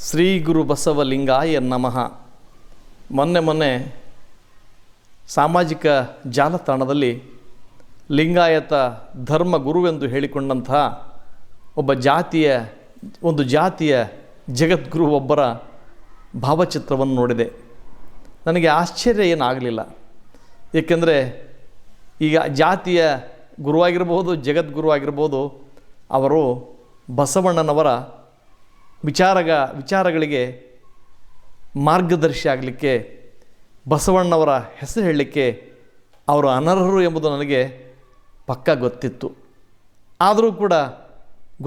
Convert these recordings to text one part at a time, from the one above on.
ಶ್ರೀ ಗುರು ಬಸವಲಿಂಗಾಯ ನಮಃ. ಮೊನ್ನೆ ಸಾಮಾಜಿಕ ಜಾಲತಾಣದಲ್ಲಿ ಲಿಂಗಾಯತ ಧರ್ಮ ಗುರುವೆಂದು ಹೇಳಿಕೊಂಡಂತಹ ಒಂದು ಜಾತಿಯ ಜಗದ್ಗುರು ಒಬ್ಬರ ಭಾವಚಿತ್ರವನ್ನು ನೋಡಿದೆ. ನನಗೆ ಆಶ್ಚರ್ಯ ಏನಾಗಲಿಲ್ಲ. ಏಕೆಂದರೆ ಈಗ ಜಾತಿಯ ಗುರುವಾಗಿರ್ಬೋದು, ಜಗದ್ಗುರು ಆಗಿರ್ಬೋದು, ಅವರು ಬಸವಣ್ಣನವರ ವಿಚಾರಗಳಿಗೆ ಮಾರ್ಗದರ್ಶಿ ಆಗಲಿಕ್ಕೆ, ಬಸವಣ್ಣವರ ಹೆಸರು ಹೇಳಲಿಕ್ಕೆ ಅವರು ಅನರ್ಹರು ಎಂಬುದು ನನಗೆ ಪಕ್ಕಾ ಗೊತ್ತಿತ್ತು. ಆದರೂ ಕೂಡ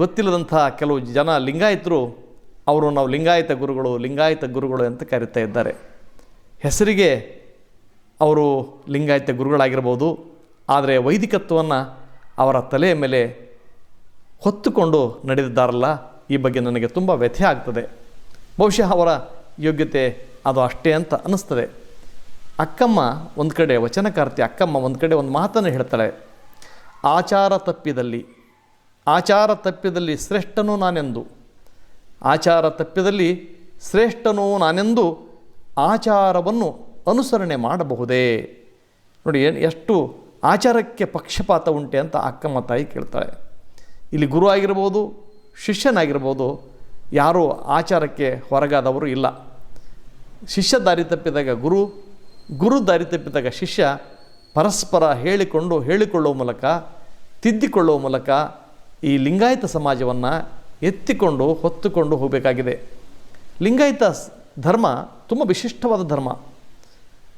ಗೊತ್ತಿಲ್ಲದಂಥ ಕೆಲವು ಜನ ಲಿಂಗಾಯತರು ನಾವು ಲಿಂಗಾಯತ ಗುರುಗಳು ಅಂತ ಕರೀತಾ ಇದ್ದಾರೆ. ಹೆಸರಿಗೆ ಅವರು ಲಿಂಗಾಯತ ಗುರುಗಳಾಗಿರ್ಬೋದು, ಆದರೆ ವೈದಿಕತ್ವವನ್ನು ಅವರ ತಲೆಯ ಮೇಲೆ ಹೊತ್ತುಕೊಂಡು ನಡೆದಿದ್ದಾರಲ್ಲ, ಈ ಬಗ್ಗೆ ನನಗೆ ತುಂಬ ವ್ಯಥೆ ಆಗ್ತದೆ. ಬಹುಶಃ ಅವರ ಯೋಗ್ಯತೆ ಅದು ಅಷ್ಟೇ ಅಂತ ಅನ್ನಿಸ್ತದೆ. ಅಕ್ಕಮ್ಮ ಒಂದು ಕಡೆ, ವಚನಕಾರ್ತಿ ಅಕ್ಕಮ್ಮ ಒಂದು ಕಡೆ ಒಂದು ಮಾತನ್ನು ಹೇಳ್ತಾಳೆ, ಆಚಾರ ತಪ್ಪಿದಲ್ಲಿ ಶ್ರೇಷ್ಠನೂ ನಾನೆಂದು ಆಚಾರವನ್ನು ಅನುಸರಣೆ ಮಾಡಬಹುದೇ. ನೋಡಿ, ಎಷ್ಟು ಆಚಾರಕ್ಕೆ ಪಕ್ಷಪಾತ ಉಂಟೆ ಅಂತ ಅಕ್ಕಮ್ಮ ತಾಯಿ ಕೇಳ್ತಾಳೆ. ಇಲ್ಲಿ ಗುರು ಆಗಿರ್ಬೋದು, ಶಿಷ್ಯನಾಗಿರ್ಬೋದು, ಯಾರೂ ಆಚಾರಕ್ಕೆ ಹೊರಗಾದವರು ಇಲ್ಲ. ಶಿಷ್ಯ ದಾರಿ ತಪ್ಪಿದಾಗ ಗುರು ದಾರಿ ತಪ್ಪಿದಾಗ ಶಿಷ್ಯ ಪರಸ್ಪರ ಹೇಳಿಕೊಳ್ಳುವ ಮೂಲಕ, ತಿದ್ದಿಕೊಳ್ಳುವ ಮೂಲಕ ಈ ಲಿಂಗಾಯತ ಸಮಾಜವನ್ನು ಹೊತ್ತುಕೊಂಡು ಹೋಗಬೇಕಾಗಿದೆ. ಲಿಂಗಾಯತ ಧರ್ಮ ತುಂಬ ವಿಶಿಷ್ಟವಾದ ಧರ್ಮ.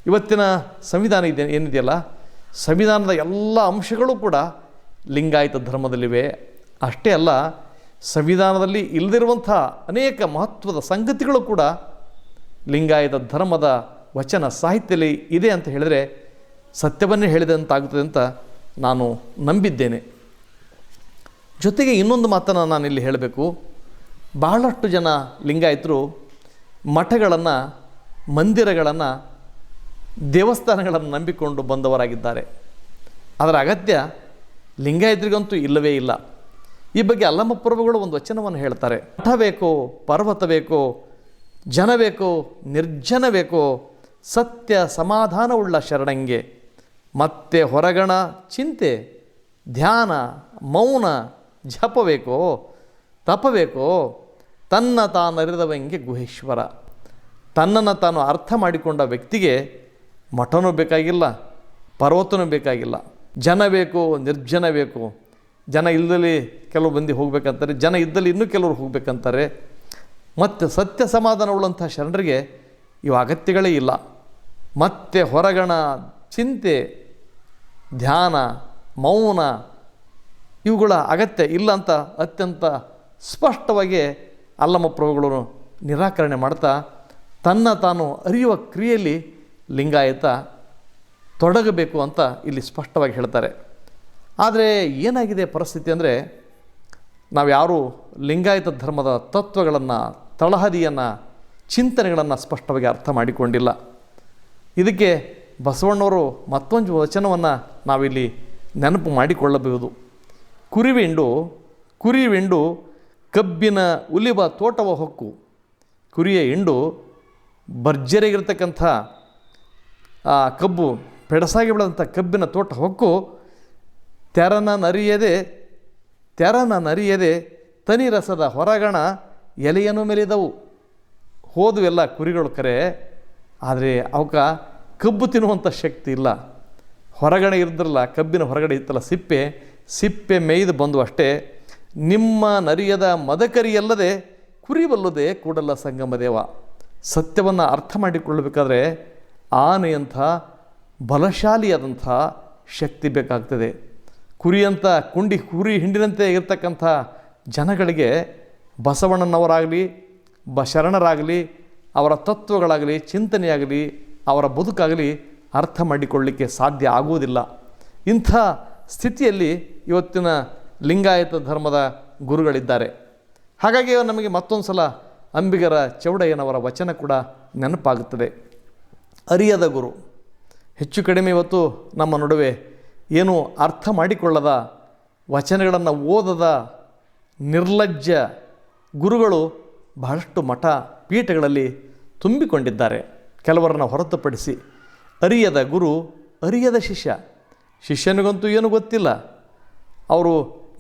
ಇವತ್ತಿನ ಸಂವಿಧಾನ ಏನಿದೆಯಲ್ಲ, ಸಂವಿಧಾನದ ಎಲ್ಲ ಅಂಶಗಳು ಕೂಡ ಲಿಂಗಾಯತ ಧರ್ಮದಲ್ಲಿವೆ. ಅಷ್ಟೇ ಅಲ್ಲ, ಸಂವಿಧಾನದಲ್ಲಿ ಇಲ್ಲದಿರುವಂಥ ಅನೇಕ ಮಹತ್ವದ ಸಂಗತಿಗಳು ಕೂಡ ಲಿಂಗಾಯತ ಧರ್ಮದ ವಚನ ಸಾಹಿತ್ಯದಲ್ಲಿ ಇದೆ ಅಂತ ಹೇಳಿದರೆ ಸತ್ಯವನ್ನೇ ಹೇಳಿದಂತಾಗುತ್ತದೆ ಅಂತ ನಾನು ನಂಬಿದ್ದೇನೆ. ಜೊತೆಗೆ ಇನ್ನೊಂದು ಮಾತನ್ನು ನಾನಿಲ್ಲಿ ಹೇಳಬೇಕು. ಬಹಳಷ್ಟು ಜನ ಲಿಂಗಾಯತರು ಮಠಗಳನ್ನು, ಮಂದಿರಗಳನ್ನು, ದೇವಸ್ಥಾನಗಳನ್ನು ನಂಬಿಕೊಂಡು ಬಂದವರಾಗಿದ್ದಾರೆ. ಅದರ ಅಗತ್ಯ ಲಿಂಗಾಯತರಿಗಂತೂ ಇಲ್ಲವೇ ಇಲ್ಲ. ಈ ಬಗ್ಗೆ ಅಲ್ಲಮ ಪ್ರಭುಗಳು ಒಂದು ವಚನವನ್ನು ಹೇಳ್ತಾರೆ. ಮಠ ಬೇಕೋ, ಪರ್ವತ ಬೇಕೋ, ಜನ ಬೇಕೋ, ನಿರ್ಜನ ಬೇಕೋ, ಸತ್ಯ ಸಮಾಧಾನವುಳ್ಳ ಶರಣಂಗೆ, ಮತ್ತೆ ಹೊರಗಣ ಚಿಂತೆ, ಧ್ಯಾನ, ಮೌನ, ಜಪಬೇಕೋ, ತಪಬೇಕೋ, ತನ್ನ ತಾನರಿದವಂಗೆ ಗುಹೇಶ್ವರ. ತನ್ನನ್ನು ತಾನು ಅರ್ಥ ಮಾಡಿಕೊಂಡ ವ್ಯಕ್ತಿಗೆ ಮಠನೂ ಬೇಕಾಗಿಲ್ಲ, ಪರ್ವತನೂ ಬೇಕಾಗಿಲ್ಲ. ಜನ ಬೇಕು, ನಿರ್ಜನ ಬೇಕು. ಜನ ಇಲ್ಲದಲ್ಲಿ ಕೆಲವು ಮಂದಿ ಹೋಗ್ಬೇಕಂತಾರೆ, ಜನ ಇದ್ದಲ್ಲಿ ಇನ್ನೂ ಕೆಲವರು ಹೋಗ್ಬೇಕಂತಾರೆ. ಮತ್ತು ಸತ್ಯ ಸಮಾಧಾನವುಳ್ಳಂಥ ಶರಣರಿಗೆ ಇವು ಅಗತ್ಯಗಳೇ ಇಲ್ಲ. ಮತ್ತೆ ಹೊರಗಣ ಚಿಂತೆ, ಧ್ಯಾನ, ಮೌನ ಇವುಗಳ ಅಗತ್ಯ ಇಲ್ಲ ಅಂತ ಅತ್ಯಂತ ಸ್ಪಷ್ಟವಾಗಿ ಅಲ್ಲಮ ಪ್ರಭುಗಳು ನಿರಾಕರಣೆ ಮಾಡ್ತಾ, ತನ್ನ ತಾನು ಅರಿಯುವ ಕ್ರಿಯೆಯಲ್ಲಿ ಲಿಂಗಾಯತ ತೊಡಗಬೇಕು ಅಂತ ಇಲ್ಲಿ ಸ್ಪಷ್ಟವಾಗಿ ಹೇಳ್ತಾರೆ. ಆದರೆ ಏನಾಗಿದೆ ಪರಿಸ್ಥಿತಿ ಅಂದರೆ, ನಾವು ಯಾರೂ ಲಿಂಗಾಯತ ಧರ್ಮದ ತತ್ವಗಳನ್ನು, ತಳಹದಿಯನ್ನು, ಚಿಂತನೆಗಳನ್ನು ಸ್ಪಷ್ಟವಾಗಿ ಅರ್ಥ ಮಾಡಿಕೊಂಡಿಲ್ಲ. ಇದಕ್ಕೆ ಬಸವಣ್ಣವರು ಮತ್ತೊಂದು ವಚನವನ್ನು ನಾವಿಲ್ಲಿ ನೆನಪು ಮಾಡಿಕೊಳ್ಳಬಹುದು. ಕುರಿವಿಂಡು ಕಬ್ಬಿನ ಉಲಿವ ತೋಟವ ಹೊಕ್ಕು. ಕುರಿಯ ಹಿಂಡು ಭರ್ಜರಿಯಾಗಿರ್ತಕ್ಕಂಥ ಕಬ್ಬು, ಪೆಡಸಾಗಿ ಬೆಳೆದಂಥ ಕಬ್ಬಿನ ತೋಟ ಹೊಕ್ಕು. ತೆರನ ನರಿಯದೆ ತನಿ ರಸದ ಹೊರಗಣ ಎಲೆಯನ್ನು ಮೆಲಿದವು. ಹೋದುವೆಲ್ಲ ಕುರಿಗಳು ಕರೆ, ಆದರೆ ಅವಕ್ಕೆ ಕಬ್ಬು ತಿನ್ನುವಂಥ ಶಕ್ತಿ ಇಲ್ಲ. ಹೊರಗಡೆ ಇರ್ದ್ರಲ್ಲ, ಕಬ್ಬಿನ ಹೊರಗಡೆ ಇತ್ತಲ್ಲ ಸಿಪ್ಪೆ ಮೇಯ್ದು ಬಂದು ಅಷ್ಟೇ. ನಿಮ್ಮ ನರಿಯದ ಮದಕರಿಯಲ್ಲದೆ ಕುರಿಬಲ್ಲದೆ ಕೂಡಲ್ಲ ಸಂಗಮದೇವ. ಸತ್ಯವನ್ನು ಅರ್ಥ ಮಾಡಿಕೊಳ್ಳಬೇಕಾದ್ರೆ ಆನೆಯಂಥ ಬಲಶಾಲಿಯಾದಂಥ ಶಕ್ತಿ ಬೇಕಾಗ್ತದೆ. ಕುರಿ ಹಿಂಡಿನಂತೆ ಇರತಕ್ಕಂಥ ಜನಗಳಿಗೆ ಬಸವಣ್ಣನವರಾಗಲಿ, ಶರಣರಾಗಲಿ, ಅವರ ತತ್ವಗಳಾಗಲಿ, ಚಿಂತನೆಯಾಗಲಿ, ಅವರ ಬದುಕಾಗಲಿ ಅರ್ಥ ಮಾಡಿಕೊಳ್ಳಲಿಕ್ಕೆ ಸಾಧ್ಯ ಆಗುವುದಿಲ್ಲ. ಇಂಥ ಸ್ಥಿತಿಯಲ್ಲಿ ಇವತ್ತಿನ ಲಿಂಗಾಯತ ಧರ್ಮದ ಗುರುಗಳಿದ್ದಾರೆ. ಹಾಗಾಗಿ ನಮಗೆ ಮತ್ತೊಂದು ಸಲ ಅಂಬಿಗರ ಚೌಡಯ್ಯನವರ ವಚನ ಕೂಡ ನೆನಪಾಗುತ್ತದೆ. ಅರಿಯದ ಗುರು. ಹೆಚ್ಚು ಕಡಿಮೆ ಇವತ್ತು ನಮ್ಮ ನಡುವೆ ಏನು ಅರ್ಥ ಮಾಡಿಕೊಳ್ಳದ, ವಚನಗಳನ್ನು ಓದದ ನಿರ್ಲಜ್ಜ ಗುರುಗಳು ಬಹಳಷ್ಟು ಮಠ ಪೀಠಗಳಲ್ಲಿ ತುಂಬಿಕೊಂಡಿದ್ದಾರೆ. ಕೆಲವರನ್ನು ಹೊರತುಪಡಿಸಿ ಅರಿಯದ ಗುರು, ಅರಿಯದ ಶಿಷ್ಯ. ಶಿಷ್ಯನಿಗಂತೂ ಏನೂ ಗೊತ್ತಿಲ್ಲ, ಅವರು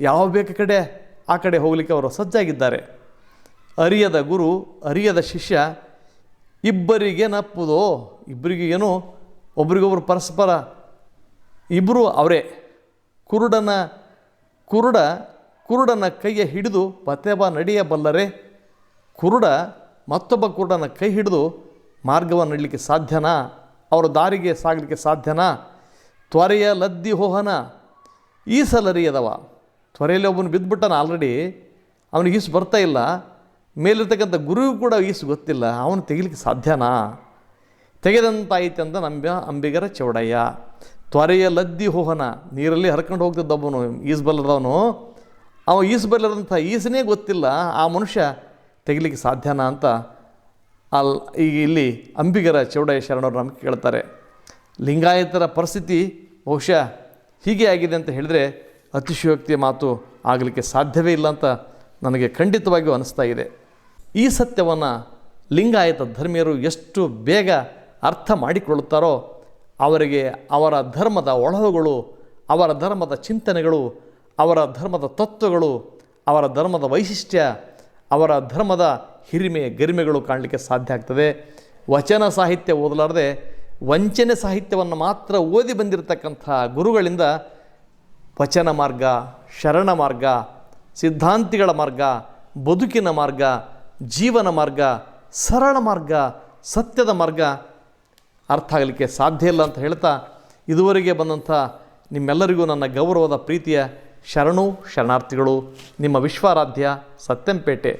ಯಾವ ಬೇಕು ಕಡೆ ಆ ಕಡೆ ಹೋಗಲಿಕ್ಕೆ ಅವರು ಸಜ್ಜಾಗಿದ್ದಾರೆ. ಅರಿಯದ ಗುರು, ಅರಿಯದ ಶಿಷ್ಯ, ಇಬ್ಬರಿಗೇನಪ್ಪುದೋ, ಇಬ್ಬರಿಗೆ ಏನೋ ಒಬ್ರಿಗೊಬ್ರು ಪರಸ್ಪರ ಇಬ್ಬರು ಅವರೇ. ಕುರುಡನ ಕೈಯ ಹಿಡಿದು ಪಥೆಬ ನಡೆಯಬಲ್ಲರೆ, ಕುರುಡ ಮತ್ತೊಬ್ಬ ಕುರುಡನ ಕೈ ಹಿಡಿದು ಮಾರ್ಗವನ್ನು ನಡೀಲಿಕ್ಕೆ ಸಾಧ್ಯನಾ? ಅವರ ದಾರಿಗೆ ಸಾಗಲಿಕ್ಕೆ ಸಾಧ್ಯನಾ? ತ್ವರೆಯ ಲದ್ದಿ ಹೋಹನ, ಈಸಲರಿಯದವ. ತ್ವರೆಯಲ್ಲಿ ಒಬ್ಬನು ಬಿದ್ದುಬಿಟ್ಟನ, ಆಲ್ರೆಡಿ ಅವನಿಗೆ ಈಸು ಬರ್ತಾ ಇಲ್ಲ. ಮೇಲಿರ್ತಕ್ಕಂಥ ಗುರುವು ಕೂಡ ಈಸು ಗೊತ್ತಿಲ್ಲ, ಅವನು ತೆಗಿಲಿಕ್ಕೆ ಸಾಧ್ಯನಾ? ತೆಗೆದಂತಾಯಿತು ಅಂತ ಅಂಬಿಗರ ಚೌಡಯ್ಯ. ತ್ವರೆಯ ಲದ್ದಿ ಹೋಹನ, ನೀರಲ್ಲಿ ಹರ್ಕೊಂಡು ಹೋಗ್ತಿದ್ದೊಬ್ಬನು ಈಸು ಬಲ್ಲದವನು, ಅವ ಈಸು ಬಲ್ಲದಂಥ ಈಸನೇ ಗೊತ್ತಿಲ್ಲ, ಆ ಮನುಷ್ಯ ತೆಗಿಲಿಕ್ಕೆ ಸಾಧ್ಯನಾ ಅಂತ ಈಗ ಇಲ್ಲಿ ಅಂಬಿಗರ ಚೌಡಯ್ಯ ಶರಣರು ನಮಗೆ ಕೇಳ್ತಾರೆ. ಲಿಂಗಾಯತರ ಪರಿಸ್ಥಿತಿ ಬಹುಶಃ ಹೀಗೆ ಆಗಿದೆ ಅಂತ ಹೇಳಿದರೆ ಅತಿಶಯೋಕ್ತಿಯ ಮಾತು ಆಗಲಿಕ್ಕೆ ಸಾಧ್ಯವೇ ಇಲ್ಲ ಅಂತ ನನಗೆ ಖಂಡಿತವಾಗಿಯೂ ಅನ್ನಿಸ್ತಾ ಇದೆ. ಈ ಸತ್ಯವನ್ನು ಲಿಂಗಾಯತ ಧರ್ಮೀಯರು ಎಷ್ಟು ಬೇಗ ಅರ್ಥ ಮಾಡಿಕೊಳ್ಳುತ್ತಾರೋ ಅವರಿಗೆ ಅವರ ಧರ್ಮದ ಒಳಹುಗಳು, ಅವರ ಧರ್ಮದ ಚಿಂತನೆಗಳು, ಅವರ ಧರ್ಮದ ತತ್ವಗಳು, ಅವರ ಧರ್ಮದ ವೈಶಿಷ್ಟ್ಯ, ಅವರ ಧರ್ಮದ ಹಿರಿಮೆ ಗರಿಮೆಗಳು ಕಾಣಲಿಕ್ಕೆ ಸಾಧ್ಯ ಆಗ್ತದೆ. ವಚನ ಸಾಹಿತ್ಯ ಓದಲಾರದೆ ವಂಚನೆ ಸಾಹಿತ್ಯವನ್ನು ಮಾತ್ರ ಓದಿ ಬಂದಿರತಕ್ಕಂಥ ಗುರುಗಳಿಂದ ವಚನ ಮಾರ್ಗ, ಶರಣ ಮಾರ್ಗ, ಸಿದ್ಧಾಂತಿಗಳ ಮಾರ್ಗ, ಬದುಕಿನ ಮಾರ್ಗ, ಜೀವನ ಮಾರ್ಗ, ಸರಳ ಮಾರ್ಗ, ಸತ್ಯದ ಮಾರ್ಗ ಅರ್ಥ ಆಗಲಿಕ್ಕೆ ಸಾಧ್ಯ ಇಲ್ಲ ಅಂತ ಹೇಳ್ತಾ, ಇದುವರೆಗೆ ಬಂದಂಥ ನಿಮ್ಮೆಲ್ಲರಿಗೂ ನನ್ನ ಗೌರವದ ಪ್ರೀತಿಯ ಶರಣಾರ್ಥಿಗಳು. ನಿಮ್ಮ ವಿಶ್ವಾರಾಧ್ಯ ಸತ್ಯಂಪೇಟೆ.